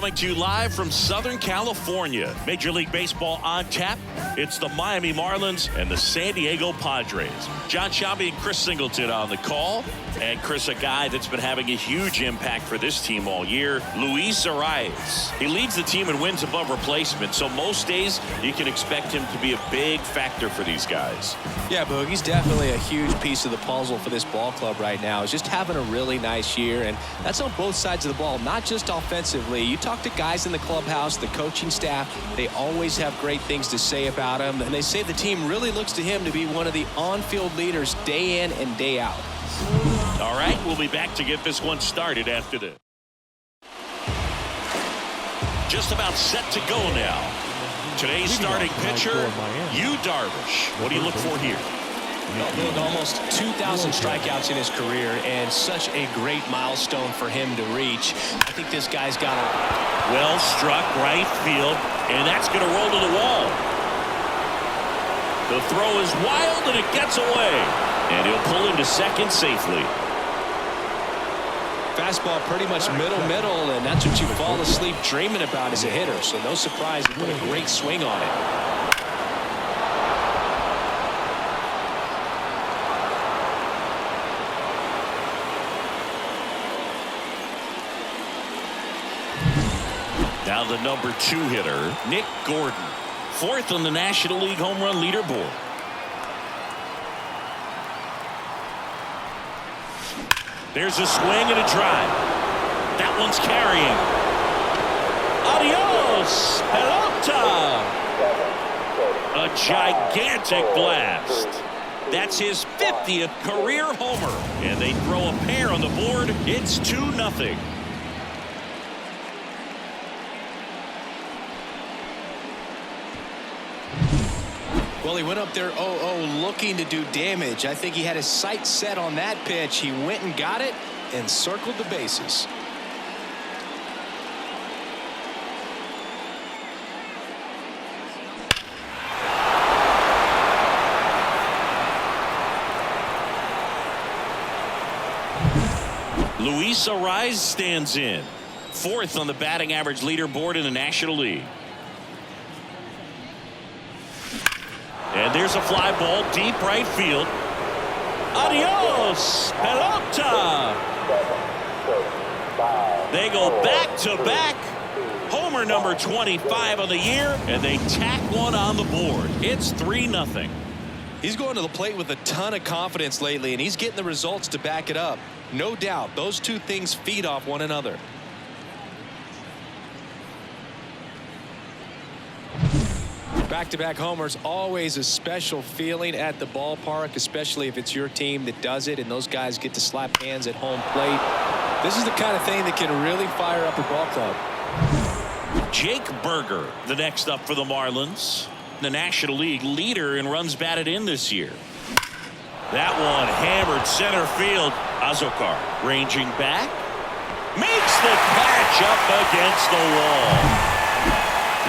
coming to you live from Southern California. Major League Baseball on tap. It's the Miami Marlins and the San Diego Padres. Jon Sciambi and Chris Singleton on the call. And Chris, a guy that's been having a huge impact for this team all year, Luis Arraez. He leads the team in wins above replacement, so most days you can expect him to be a big factor for these guys. Yeah, Boog, he's definitely a huge piece of the puzzle for this ball club right now. He's just having a really nice year, and that's on both sides of the ball, not just offensively. You talk to guys in the clubhouse, the coaching staff, they always have great things to say about him, and they say the team really looks to him to be one of the on-field leaders day in and day out. All right, we'll be back to get this one started after this. Just about set to go now. Today's starting pitcher, Yu Darvish. What do you look for here? Well, almost 2,000 strikeouts in his career, and such a great milestone for him to reach. I think this guy's got a well struck right field, and that's going to roll to the wall. The throw is wild, and it gets away. And he'll pull into second safely. Fastball pretty much middle, and that's what you fall asleep dreaming about as a hitter. So no surprise, he put a great swing on it. Now the number 2 hitter, Nick Gordon, 4th on the National League home run leaderboard. There's a swing and a drive. That one's carrying. Adios, pelota. A gigantic blast. That's his 50th career homer. And they throw a pair on the board. It's 2-0. Well, he went up there 0-0 looking to do damage. I think he had his sights set on that pitch. He went and got it and circled the bases. Luis Arraez stands in, 4th on the batting average leaderboard in the National League. And there's a fly ball deep right field. Adios, pelota. They go back to back. Homer number 25 of the year, and they tack one on the board. It's 3-0. He's going to the plate with a ton of confidence lately, and he's getting the results to back it up. No doubt, those two things feed off one another. Back-to-back homers, always a special feeling at the ballpark, especially if it's your team that does it and those guys get to slap hands at home plate. This is the kind of thing that can really fire up a ball club. Jake Burger, the next up for the Marlins, the National League leader in runs batted in this year. That one hammered center field. Azokar ranging back, makes the catch up against the wall.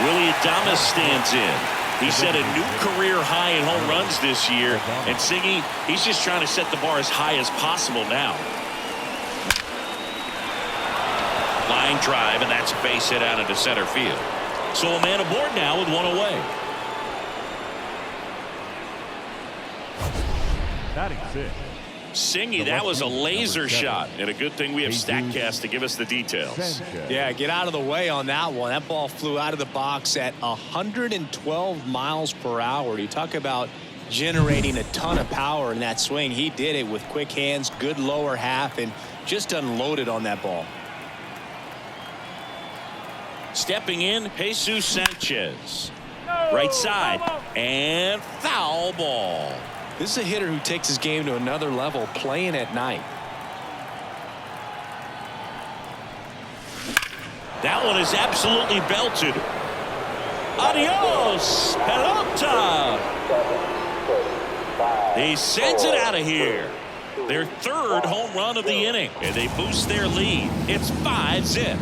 Willy Adames stands in. He set a new career high in home runs this year, and Singy, he's just trying to set the bar as high as possible now. Line drive, and that's a base hit out into center field. So a man aboard now with one away. Batting 6. Singy, that was a laser shot, and a good thing we have StatCast to give us the details. Yeah, get out of the way on that one. That ball flew out of the box at 112 miles per hour. You talk about generating a ton of power in that swing. He did it with quick hands, good lower half, and just unloaded on that ball. Stepping in, Jesus Sanchez. Right side, and foul ball. This is a hitter who takes his game to another level, playing at night. That one is absolutely belted. Adios, pelota. He sends it out of here. Their 3rd home run of the inning, and they boost their lead. It's 5-0.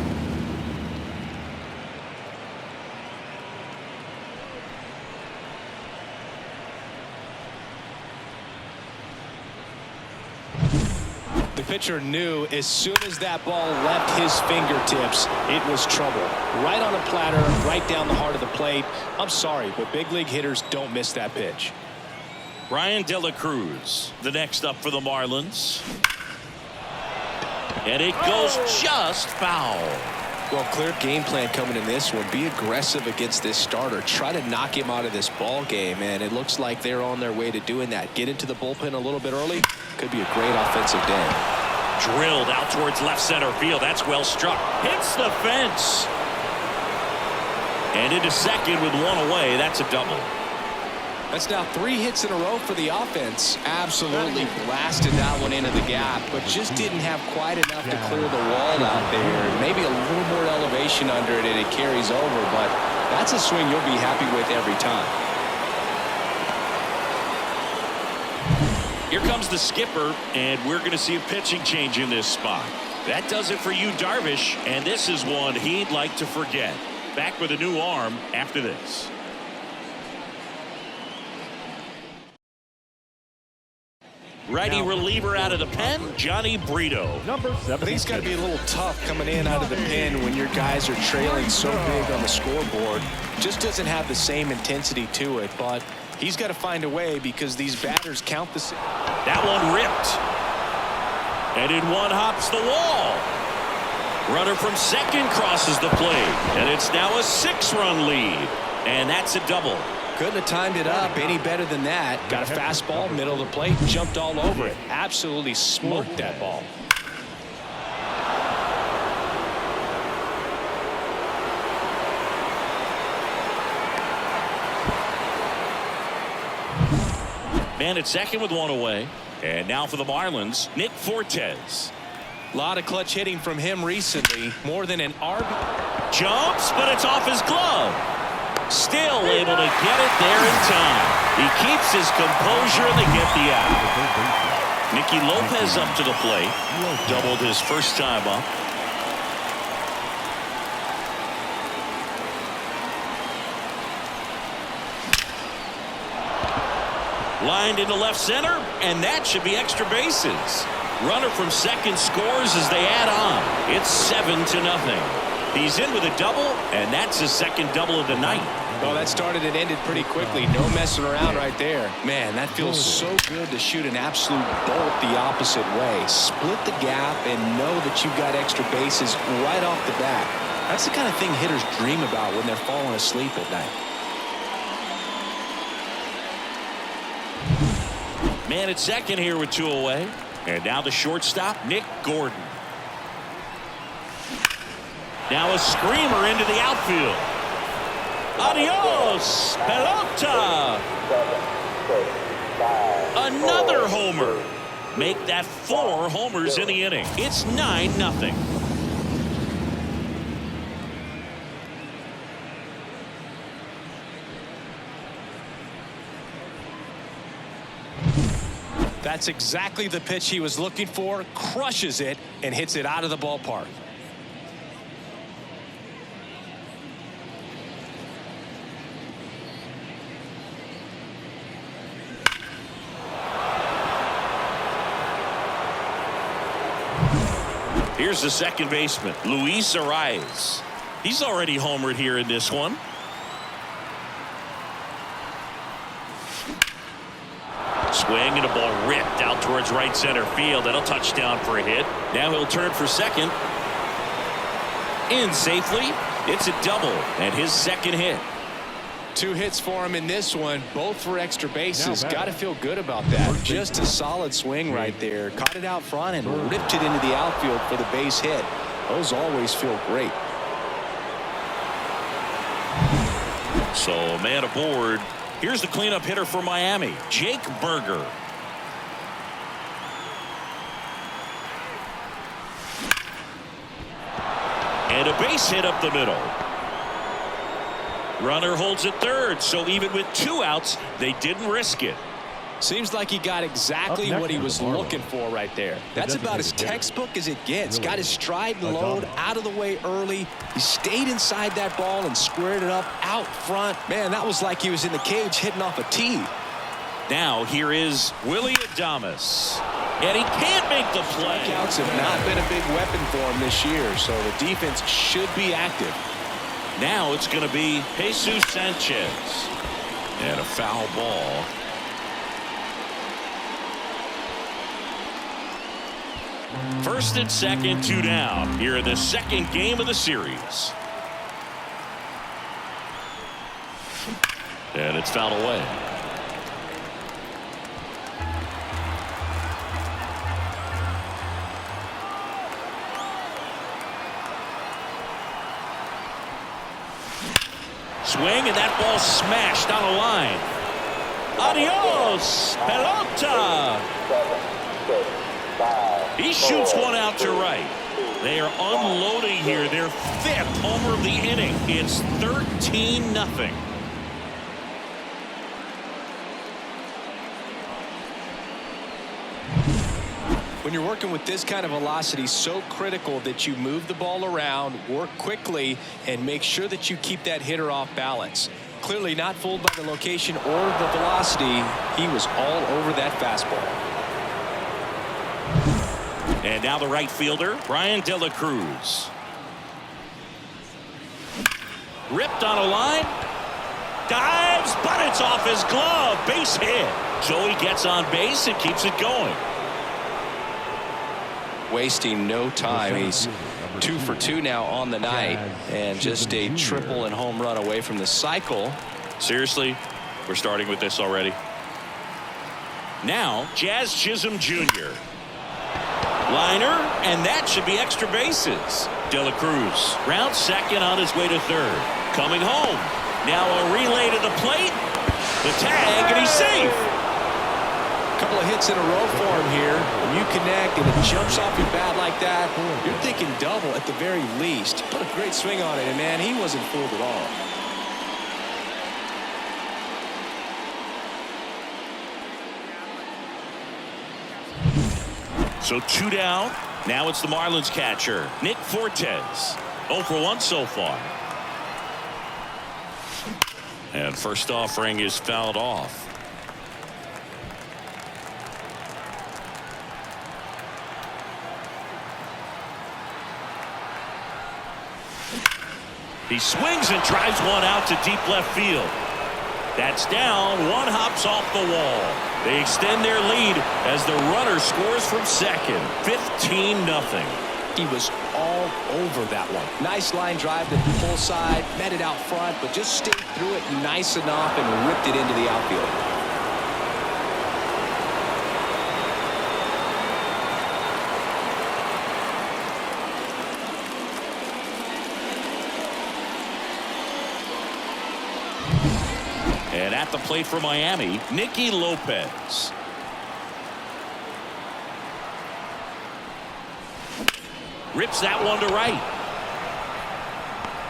The pitcher knew as soon as that ball left his fingertips, it was trouble. Right on a platter, right down the heart of the plate. I'm sorry, but big league hitters don't miss that pitch. Ryan De La Cruz, the next up for the Marlins. And it goes just foul. Well, clear game plan coming in this one. Be aggressive against this starter. Try to knock him out of this ball game, and it looks like they're on their way to doing that. Get into the bullpen a little bit early. Could be a great offensive day. Drilled out towards left center field. That's well struck. Hits the fence. And into second with one away. That's a double. That's now 3 hits in a row for the offense. Absolutely blasted that one into the gap, but just didn't have quite enough to clear the wall out there. Maybe a little more elevation under it and it carries over, but that's a swing you'll be happy with every time. Here comes the skipper, and we're going to see a pitching change in this spot. That does it for Yu Darvish, and this is one he'd like to forget. Back with a new arm after this. Righty reliever out of the pen, Johnny Brito. Number 7. I think it's got to be a little tough coming in out of the pen when your guys are trailing so big on the scoreboard. Just doesn't have the same intensity to it, but he's got to find a way because these batters count the. That one ripped. And in one hops the wall. Runner from second crosses the plate, and it's now a 6-run lead. And that's a double. Couldn't have timed it up any better than that. Got a fastball, middle of the plate, jumped all over it. Absolutely smoked that ball. Man at second with one away. And now for the Marlins, Nick Fortes. A lot of clutch hitting from him recently. More than an RB. Jumps, but it's off his glove. Still able to get it there in time. He keeps his composure and they get the out. Nicky Lopez up to the plate. Doubled his first time up. Lined into left center, and that should be extra bases. Runner from second scores as they add on. It's 7-0. He's in with a double, and that's his second double of the night. Well, that started and ended pretty quickly. No messing around right there. Man, that feels so good to shoot an absolute bolt the opposite way. Split the gap and know that you've got extra bases right off the bat. That's the kind of thing hitters dream about when they're falling asleep at night. Man at second here with 2 away. And now the shortstop, Nick Gordon. Now a screamer into the outfield. Adios, pelota. Another homer. Make that 4 homers in the inning. It's 9-0. That's exactly the pitch he was looking for. Crushes it and hits it out of the ballpark. Here's the second baseman, Luis Arraez. He's already homered here in this one. Swing and a ball ripped out towards right center field. That'll touchdown for a hit. Now he'll turn for second. In safely. It's a double and his second hit. 2 hits for him in this one, both for extra bases. Got to feel good about that. Just a solid swing right there. Caught it out front and ripped it into the outfield for the base hit. Those always feel great. So a man aboard. Here's the cleanup hitter for Miami, Jake Burger. And a base hit up the middle. Runner holds at third, so even with 2 outs, they didn't risk it. Seems like he got exactly what he was looking for right there. That's about as textbook as it gets. Got his stride and load out of the way early. He stayed inside that ball and squared it up out front. Man, that was like he was in the cage hitting off a tee. Now here is Willy Adames. And he can't make the play. Strikeouts have not been a big weapon for him this year, so the defense should be active. Now it's going to be Jesus Sanchez. And a foul ball. First and second, 2 down here in the second game of the series. And it's fouled away. Swing, and that ball smashed down the line. Adios, pelota. He shoots one out to right. They are unloading here. Their 5th homer of the inning. It's 13-0. When you're working with this kind of velocity, so critical that you move the ball around, work quickly, and make sure that you keep that hitter off balance. Clearly not fooled by the location or the velocity. He was all over that fastball. And now the right fielder, Brian De La Cruz. Ripped on a line. Dives, but it's off his glove. Base hit. So he gets on base and keeps it going. Wasting no time. He's 2 for 2 now on the night, and just a triple and home run away from the cycle. Seriously, we're starting with this already. Now Jazz Chisholm Jr. Liner, and that should be extra bases. De La Cruz rounds second on his way to third. Coming home. Now a relay to the plate. The tag, and he's safe. Couple of hits in a row for him here. When you connect and it jumps off your bat like that, you're thinking double at the very least. Put a great swing on it, and man, he wasn't fooled at all. So 2 down. Now it's the Marlins catcher, Nick Fortes. 0 for 1 so far. And first offering is fouled off. He swings and drives one out to deep left field. That's down. One hops off the wall. They extend their lead as the runner scores from second. 15-0. He was all over that one. Nice line drive to the pull side, met it out front, but just stayed through it nice enough and ripped it into the outfield. And at the plate for Miami, Nicky Lopez. Rips that one to right.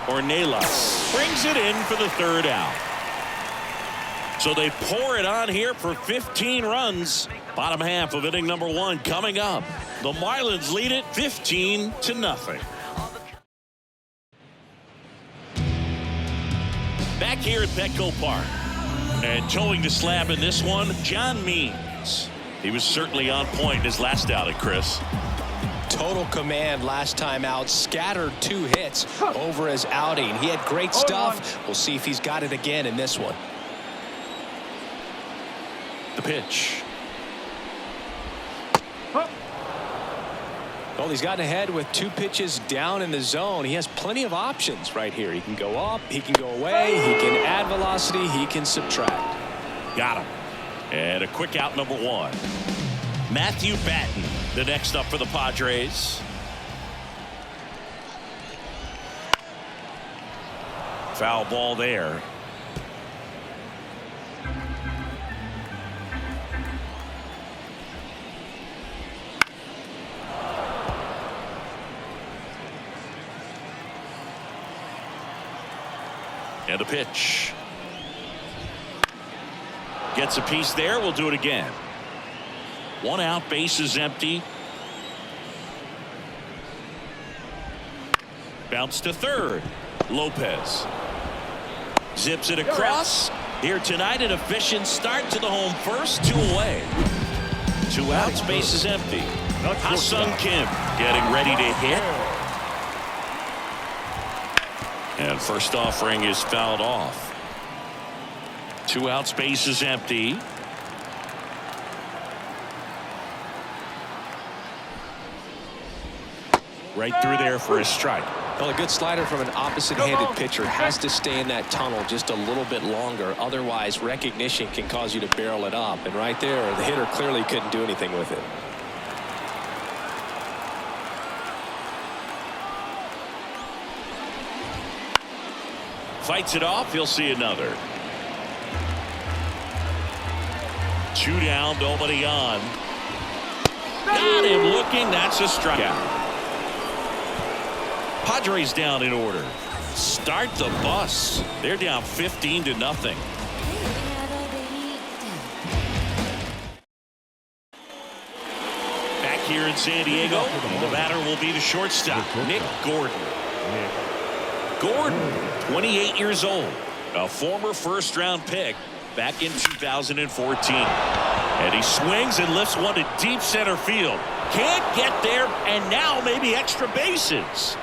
Ornelas brings it in for the 3rd out. So they pour it on here for 15 runs. Bottom half of inning number 1 coming up. The Marlins lead it 15-0. Back here at Petco Park. And towing the slab in this one, John Means. He was certainly on point in his last outing, Chris. Total command last time out. Scattered 2 hits over his outing. He had great stuff. We'll see if he's got it again in this one. The pitch. Well, he's gotten ahead with 2 pitches down in the zone. He has plenty of options right here. He can go up, he can go away, he can add velocity, he can subtract. Got him. And a quick out number 1. Matthew Batten, the next up for the Padres. Foul ball there. And a pitch. Gets a piece there. We'll do it again. 1 out, base is empty. Bounce to third. Lopez zips it across. Here tonight, an efficient start to the home first, 2 away. 2 outs, base is empty. Ha-Seong Kim getting ready to hit. And first offering is fouled off. 2 outs, base is empty. Right through there for a strike. Well, a good slider from an opposite-handed pitcher has to stay in that tunnel just a little bit longer. Otherwise, recognition can cause you to barrel it up. And right there, the hitter clearly couldn't do anything with it. Fights it off. He'll see another. 2 down, nobody on. Got him looking. That's a strikeout. Padres down in order. Start the bus. They're down 15-0. Back here in San Diego, the batter will be the shortstop, Nick Gordon. Gordon, 28 years old, a former first-round pick back in 2014. And he swings and lifts one to deep center field. Can't get there, and now maybe extra bases.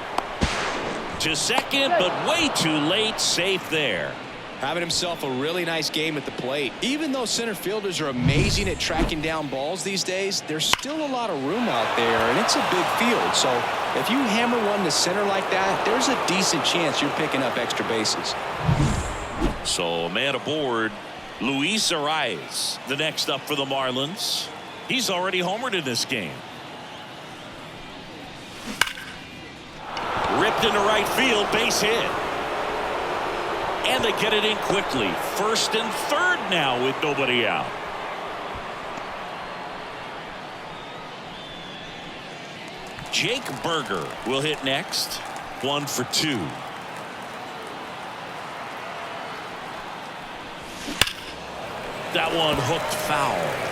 To second, but way too late. Safe there. Having himself a really nice game at the plate. Even though center fielders are amazing at tracking down balls these days, there's still a lot of room out there, and it's a big field. So if you hammer one to center like that, there's a decent chance you're picking up extra bases. So a man aboard, Luis Arraez, the next up for the Marlins. He's already homered in this game. Ripped into right field, base hit. And they get it in quickly. First and third now with nobody out. Jake Burger will hit next. 1 for 2. That one hooked foul.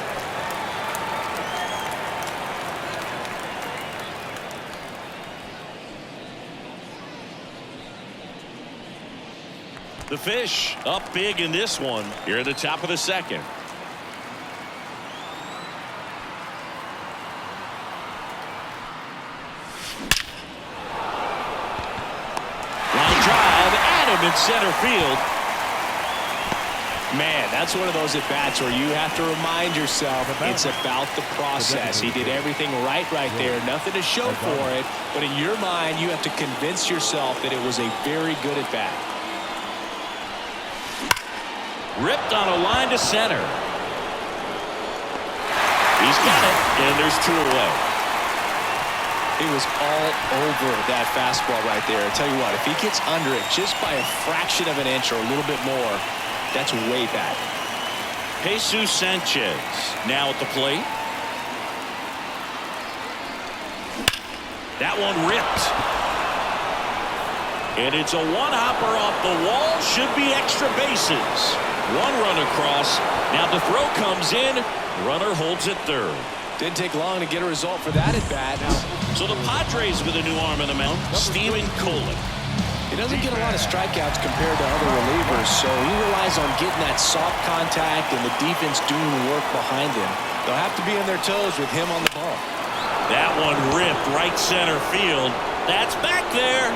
The Fish up big in this one here at the top of the second. Line drive at him in center field. Man, that's one of those at-bats where you have to remind yourself it's about the process. He did everything right there. Nothing to show for it. But in your mind, you have to convince yourself that it was a very good at-bat. Ripped on a line to center. He's got it, and there's 2 away. It was all over that fastball right there. I tell you what, if he gets under it just by a fraction of an inch or a little bit more, that's way back. Jesus Sanchez now at the plate. That one ripped. And it's a one-hopper off the wall. Should be extra bases. 1 run across. Now the throw comes in. Runner holds at third. Didn't take long to get a result for that at bat. So the Padres with a new arm in the mound, Steven Colin. He doesn't get a lot of strikeouts compared to other relievers, so he relies on getting that soft contact and the defense doing the work behind him. They'll have to be on their toes with him on the ball. That one ripped right center field. That's back there.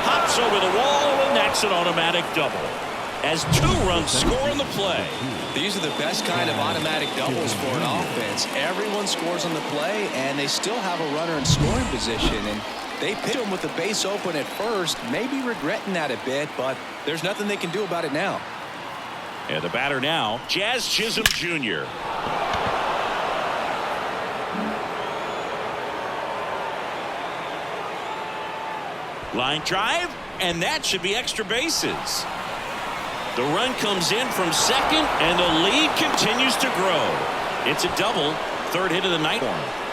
Hops over the wall, and that's an automatic double. As 2 runs score in the play. These are the best kind of automatic doubles for an offense. Everyone scores on the play, and they still have a runner in scoring position. And they pitch him with the base open at first, maybe regretting that a bit, but there's nothing they can do about it now. And the batter now, Jazz Chisholm Jr. Line drive, and that should be extra bases. The run comes in from second, and the lead continues to grow. It's a double, 3rd hit of the night for him.